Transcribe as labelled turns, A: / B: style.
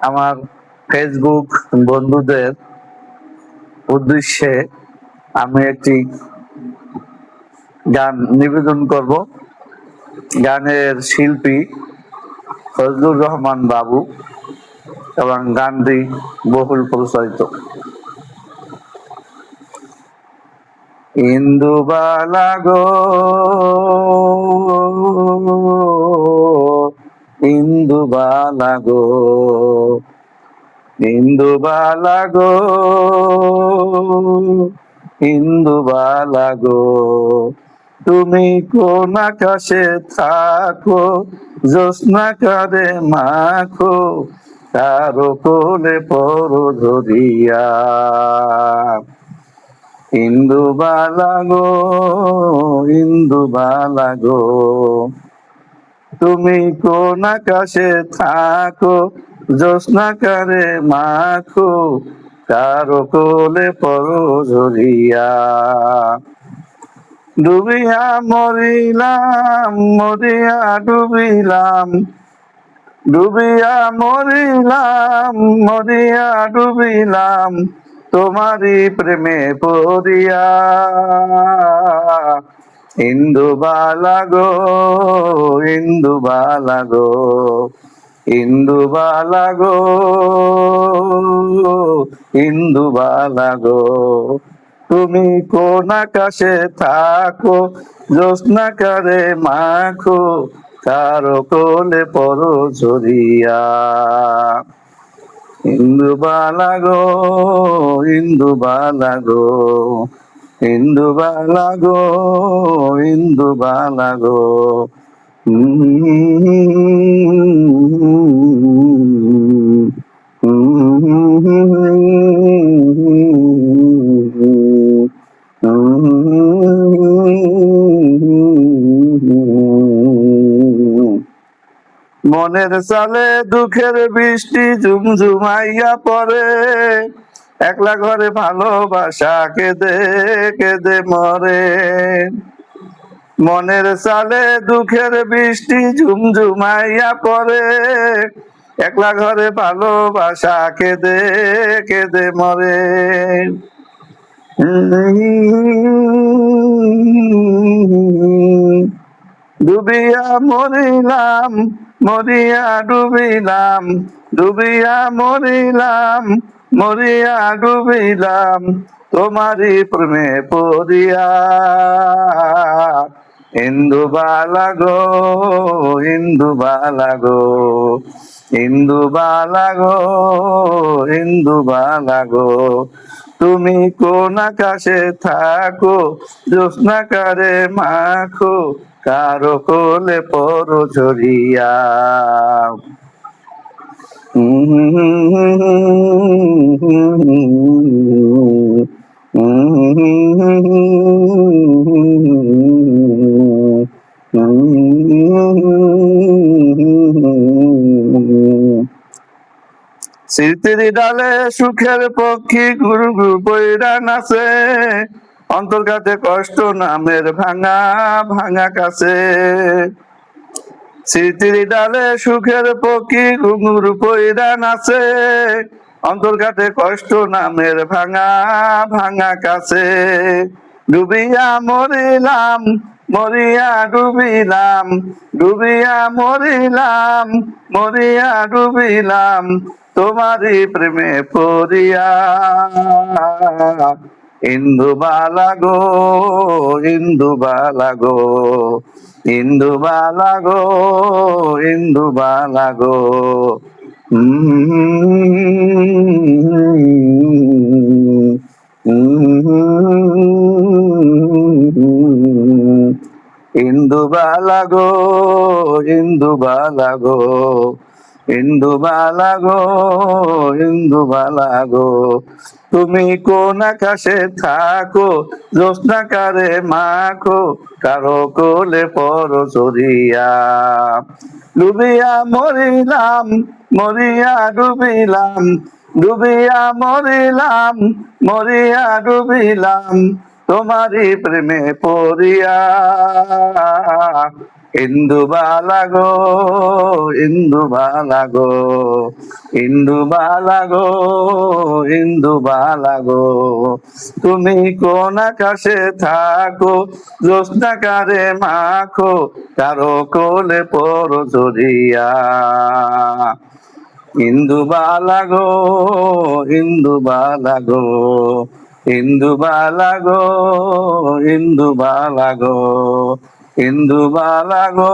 A: আমার ফেসবুক বন্ধুদের উদ্দেশ্যে আমি একটি গান নিবেদন করব। গানের শিল্পী ফজলুর রহমান বাবু এবং গানটি বহুল প্রচারিত। ইন্দুবালা গো, ইন্দুবালা গো, ইন্দুবালা গো, ইন্দুবালা গো, তুমি কোন আকাশে থাকো, জ্যোৎস্না কারে মাখো, কারো কোলে পরো ধরিয়া। ইন্দুবালা গো, ইন্দুবালা গো, তুমি কোন আকাশে থাকো, জ্যোৎস্না কারে মাখো, কারো কোলে পরো ঝরিয়া। ডুবিয়া মরিলাম, মরিয়া ডুবিলাম, ডুবিয়া মরিলাম, মরিয়া ডুবিলাম, তোমারি প্রেমে পড়িয়া। ইন্দুবালা গো, ইন্দুবালা গো, ইন্দুবালা গো, ইন্দুবালা গো, তুমি কোন আকাশে থাকো, জ্যোৎস্না কারে মাখো, কারো কোলে পরো ঝরিয়া। ইন্দুবালা গো, ইন্দুবালা গো, ইন্দুবালা গো, ইন্দুবালা গো, মনের সালে দুঃখের বৃষ্টি ঝুমঝুমাইয়া পড়ে, একলা ঘরে ভালোবাসা কেঁদে কেঁদে মরে। মনের সালে দুঃখের বৃষ্টি ঝুমঝুমাইয়া পড়ে, একলা ঘরে ভালোবাসা কেঁদে কেঁদে মরে। ডুবিয়া মরিলাম, মরিয়া ডুবিলাম, ডুবিয়া মরিলাম, মরিয়া ডুবিলাম, তোমারি প্রেমে পড়িয়া। ইন্দুবালা গো, ইন্দুবালা গো, ইন্দুবালা গো, ইন্দুবালা গো, তুমি কোন আকাশে থাকো, জ্যোৎস্না কারে মাখো, কারো কোলে পরো ঝরিয়া। স্মৃতির ডালে সুখের পক্ষী ঘুরু ঘুরু বইরা নাচে, অন্তর্ঘাতে কষ্ট নামের ভাঙা ভাঙা কাছে। স্মৃতির ডালে সুখের পক্ষী ঘুঙুর পইরা নাচে, অন্তর্ঘাতে কষ্ট নামের ভাঙা ভাঙা কাছে। ডুবিয়া মরিলাম, মরিয়া ডুবিলাম, ডুবিয়া মরিলাম, মরিয়া ডুবিলাম, তোমারি প্রেমে পড়িয়া। ইন্দুবালা গো, ইন্দুবালা গো, ইন্দুবালা গো, ইন্দুবালা গো, ইন্দুবালা গো, ইন্দুবালা গো, ইন্দুবালা গো, ইন্দুবালা গো, তুমি কোন আকাশে থাকো, জ্যোৎস্না কারে মাখো, কারো কোলে পরো ঝরিয়া। ডুবিয়া মরিলাম, মরিয়া ডুবিলাম, ডুবিয়া মরিলাম, মরিয়া ডুবিলাম, তোমারি প্রেমে পড়িয়া। ইন্দুবালা গো, ইন্দুবালা গো, ইন্দুবালা গো, ইন্দুবালা গো, তুমি কোন আকাশে থাকো, জ্যোৎস্নাকারে মাখো, কারো কোলে পড়ো জড়িয়া। ইন্দুবালা গো, ইন্দুবালা গো, ইন্দুবালা গো, ইন্দুবালা গো, ইন্দুবালা গো,